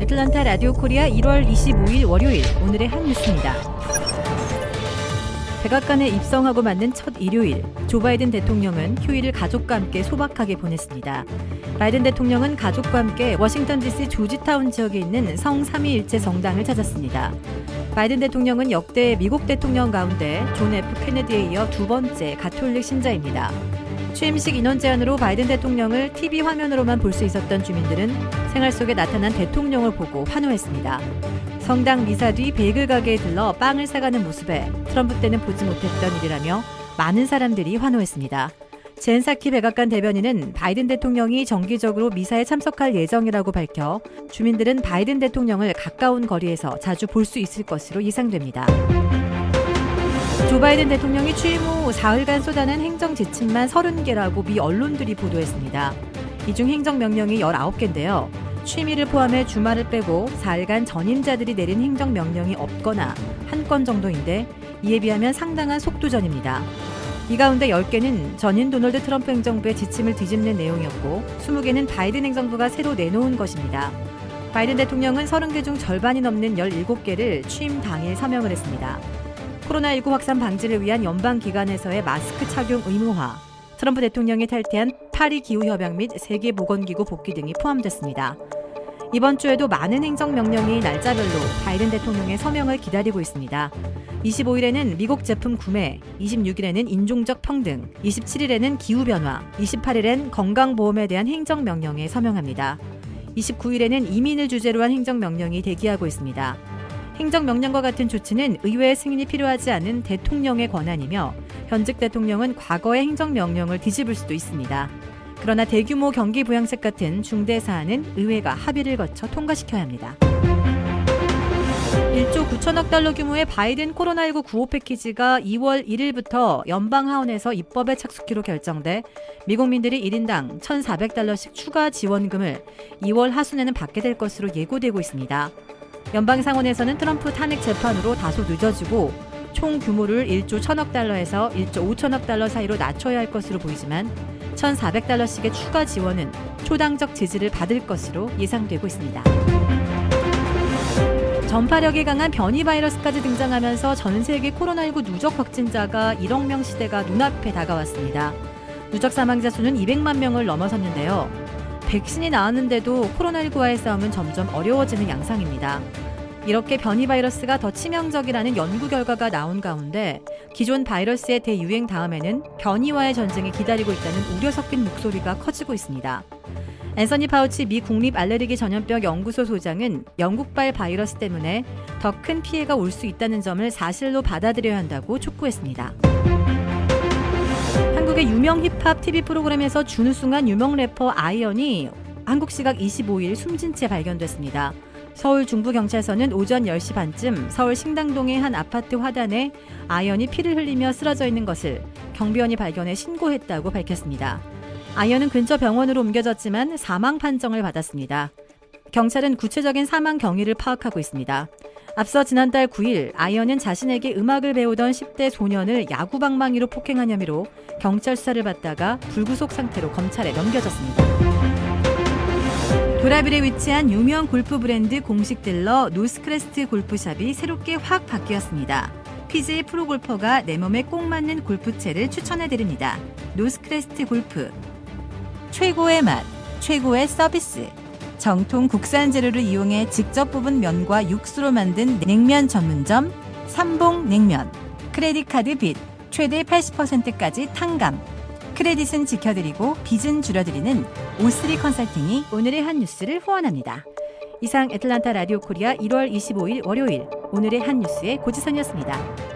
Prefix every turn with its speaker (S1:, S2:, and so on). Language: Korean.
S1: 애틀란타 라디오 코리아 1월 25일 월요일 오늘의 한 뉴스입니다. 백악관에 입성하고 맞는 첫 일요일, 조 바이든 대통령은 휴일을 가족과 함께 소박하게 보냈습니다. 바이든 대통령은 가족과 함께 워싱턴 DC 조지타운 지역에 있는 성3위일체 성당을 찾았습니다. 바이든 대통령은 역대 미국 대통령 가운데 존 F 케네디에 이어 두 번째 가톨릭 신자입니다. 취임식 인원 제한으로 바이든 대통령을 TV 화면으로만 볼 수 있었던 주민들은 생활 속에 나타난 대통령을 보고 환호했습니다. 성당 미사 뒤 베이글 가게에 들러 빵을 사가는 모습에 트럼프 때는 보지 못했던 일이라며 많은 사람들이 환호했습니다. 젠 사키 백악관 대변인은 바이든 대통령이 정기적으로 미사에 참석할 예정이라고 밝혀 주민들은 바이든 대통령을 가까운 거리에서 자주 볼 수 있을 것으로 예상됩니다. 조 바이든 대통령이 취임 후 사흘간 쏟아낸 행정 지침만 30개라고 미 언론들이 보도했습니다. 이 중 행정명령이 19개인데요. 취임일을 포함해 주말을 빼고 4일간 전임자들이 내린 행정명령이 없거나 한 건 정도인데 이에 비하면 상당한 속도전입니다. 이 가운데 10개는 전임 도널드 트럼프 행정부의 지침을 뒤집는 내용이었고 20개는 바이든 행정부가 새로 내놓은 것입니다. 바이든 대통령은 30개 중 절반이 넘는 17개를 취임 당일 서명을 했습니다. 코로나19 확산 방지를 위한 연방기관에서의 마스크 착용 의무화, 트럼프 대통령이 탈퇴한 파리 기후협약 및 세계보건기구 복귀 등이 포함됐습니다. 이번 주에도 많은 행정명령이 날짜별로 바이든 대통령의 서명을 기다리고 있습니다. 25일에는 미국 제품 구매, 26일에는 인종적 평등, 27일에는 기후변화, 28일엔 건강보험에 대한 행정명령에 서명합니다. 29일에는 이민을 주제로 한 행정명령이 대기하고 있습니다. 행정명령과 같은 조치는 의회의 승인이 필요하지 않은 대통령의 권한이며 현직 대통령은 과거의 행정명령을 뒤집을 수도 있습니다. 그러나 대규모 경기 부양책 같은 중대 사안은 의회가 합의를 거쳐 통과시켜야 합니다. 1조 9천억 달러 규모의 바이든 코로나19 구호 패키지가 2월 1일부터 연방 하원에서 입법에 착수키로 결정돼 미국민들이 1인당 1,400달러씩 추가 지원금을 2월 하순에는 받게 될 것으로 예고되고 있습니다. 연방 상원에서는 트럼프 탄핵 재판으로 다소 늦어지고 총 규모를 1조 1천억 달러에서 1조 5천억 달러 사이로 낮춰야 할 것으로 보이지만 1,400달러씩의 추가 지원은 초당적 지지를 받을 것으로 예상되고 있습니다. 전파력이 강한 변이 바이러스까지 등장하면서 전 세계 코로나19 누적 확진자가 1억 명 시대가 눈앞에 다가왔습니다. 누적 사망자 수는 200만 명을 넘어섰는데요. 백신이 나왔는데도 코로나19와의 싸움은 점점 어려워지는 양상입니다. 이렇게 변이 바이러스가 더 치명적이라는 연구 결과가 나온 가운데 기존 바이러스의 대유행 다음에는 변이와의 전쟁이 기다리고 있다는 우려 섞인 목소리가 커지고 있습니다. 앤서니 파우치 미 국립 알레르기 전염병 연구소 소장은 영국발 바이러스 때문에 더 큰 피해가 올 수 있다는 점을 사실로 받아들여야 한다고 촉구했습니다. 한국의 유명 힙합 TV 프로그램에서 준우승한 유명 래퍼 아이언이 한국 시각 25일 숨진 채 발견됐습니다. 서울 중부경찰서는 오전 10시 반쯤 서울 신당동의 한 아파트 화단에 아이언이 피를 흘리며 쓰러져 있는 것을 경비원이 발견해 신고했다고 밝혔습니다. 아이언은 근처 병원으로 옮겨졌지만 사망 판정을 받았습니다. 경찰은 구체적인 사망 경위를 파악하고 있습니다. 앞서 지난달 9일 아이언은 자신에게 음악을 배우던 10대 소년을 야구방망이로 폭행한 혐의로 경찰 수사를 받다가 불구속 상태로 검찰에 넘겨졌습니다. 도라빌에 위치한 유명 골프 브랜드 공식 딜러 노스크레스트 골프샵이 새롭게 확 바뀌었습니다. PGA 프로골퍼가 내 몸에 꼭 맞는 골프채를 추천해드립니다. 노스크레스트 골프. 최고의 맛, 최고의 서비스. 정통 국산 재료를 이용해 직접 뽑은 면과 육수로 만든 냉면 전문점 삼봉냉면. 크레딧 카드 빚 최대 80%까지 탕감. 크레딧은 지켜드리고 빚은 줄여드리는 O3 컨설팅이 오늘의 한 뉴스를 후원합니다. 이상 애틀란타 라디오 코리아 1월 25일 월요일 오늘의 한 뉴스의 고지선이었습니다.